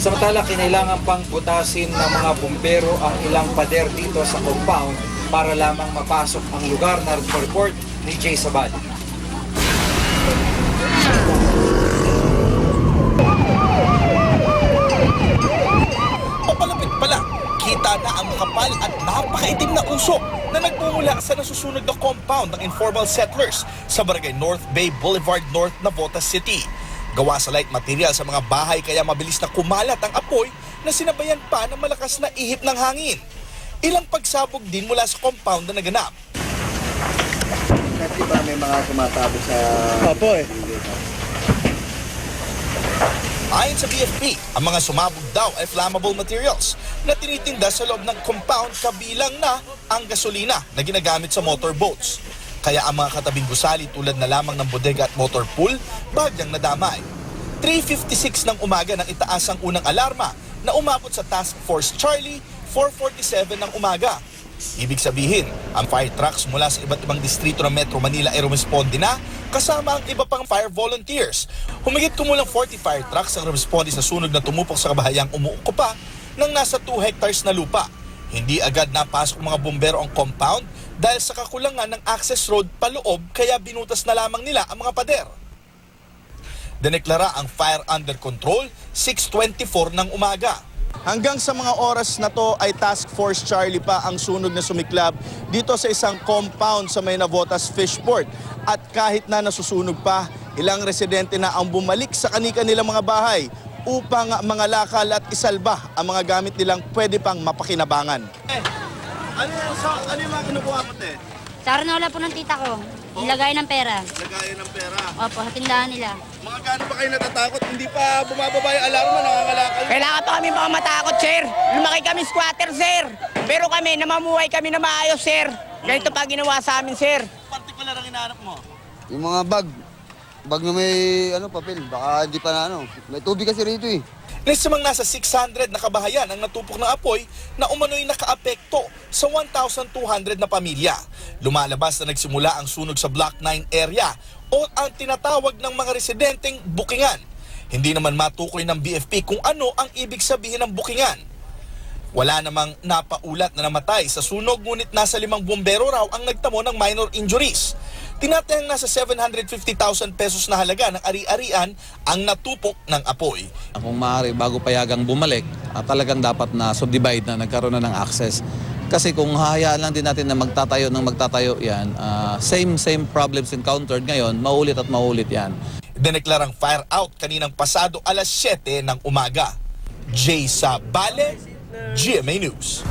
Samantala, kinailangan pang butasin ng mga bumbero ang ilang pader dito sa compound para lamang mapasok ang lugar na report ni Jay Sabal. Papalapit pala, kita na ang makapal at napakaitim na usok na nagmumula sa nasusunog na compound ng informal settlers sa Barangay North Bay Boulevard North, Navotas City. Gawa sa light material sa mga bahay kaya mabilis na kumalat ang apoy na sinabayan pa ng malakas na ihip ng hangin. Ilang pagsabog din mula sa compound na naganap. Kasi ba may mga tumatabo sa... Opo eh. Ayon sa BFP, ang mga sumabog daw ay flammable materials na tinitinda sa loob ng compound kabilang na ang gasolina na ginagamit sa motorboats. Kaya ang mga katabing gusali tulad na lamang ng bodega at motor pool, bagyang nadamay. 3:56 ng umaga nang itaas ang unang alarma na umabot sa Task Force Charlie 4:47 ng umaga. Ibig sabihin, ang fire trucks mula sa iba't ibang distrito ng Metro Manila ay rumisponde na kasama ang iba pang fire volunteers. Humigit kumulang 40 fire trucks ang rumisponde sa sunog na tumupok sa kabahayang umuukupa ng nasa 2 hectares na lupa. Hindi agad napasok mga bumbero ang compound dahil sa kakulangan ng access road paloob kaya binutas na lamang nila ang mga pader. Dineklara ang fire under control 6:24 ng umaga. Hanggang sa mga oras na to ay Task Force Charlie pa ang sunog na sumiklab dito sa isang compound sa may Navotas Fishport. At kahit na nasusunog pa, ilang residente na ang bumalik sa kani-kanilang mga bahay upang mga lakal at isalba ang mga gamit nilang pwede pang mapakinabangan. Ano yung mga kinukuha mo, te? Sa Arnola po ng tita ko, ilagay ng pera. Lagayan ng pera. Opo, sa tindahan nila. Mga gano'n ba kayo natatakot? Hindi pa bumababa yung alarma, nangangalakal. Kailangan pa kami mga matakot, sir. Lumaki kami squatter, sir. Pero kami, namamuhay kami na maayos, sir. Ganito pa ginawa sa amin, sir. Partikular ang hinahanap mo? Yung mga bag na may papel, baka hindi pa na may tubig kasi rito eh. Lesamang nasa 600 na kabahayan ang natupok ng apoy na umano'y nakaapekto sa 1,200 na pamilya. Lumalabas na nagsimula ang sunog sa Block 9 area o ang tinatawag ng mga residenteng bukingan. Hindi naman matukoy ng BFP kung ano ang ibig sabihin ng bukingan. Wala namang napaulat na namatay sa sunog ngunit nasa 5 bumbero raw ang nagtamo ng minor injuries. Tinatayang nasa 750,000 pesos na halaga ng ari-arian ang natupok ng apoy. Kung maaari, bago payagang bumalik, talagang dapat na subdivide na nagkaroon na ng access. Kasi kung hahayaan lang din natin na magtatayo yan, same problems encountered ngayon, maulit at maulit yan. Dineklarang fire out kaninang pasado alas 7 ng umaga. Jay Sabale, GMA News.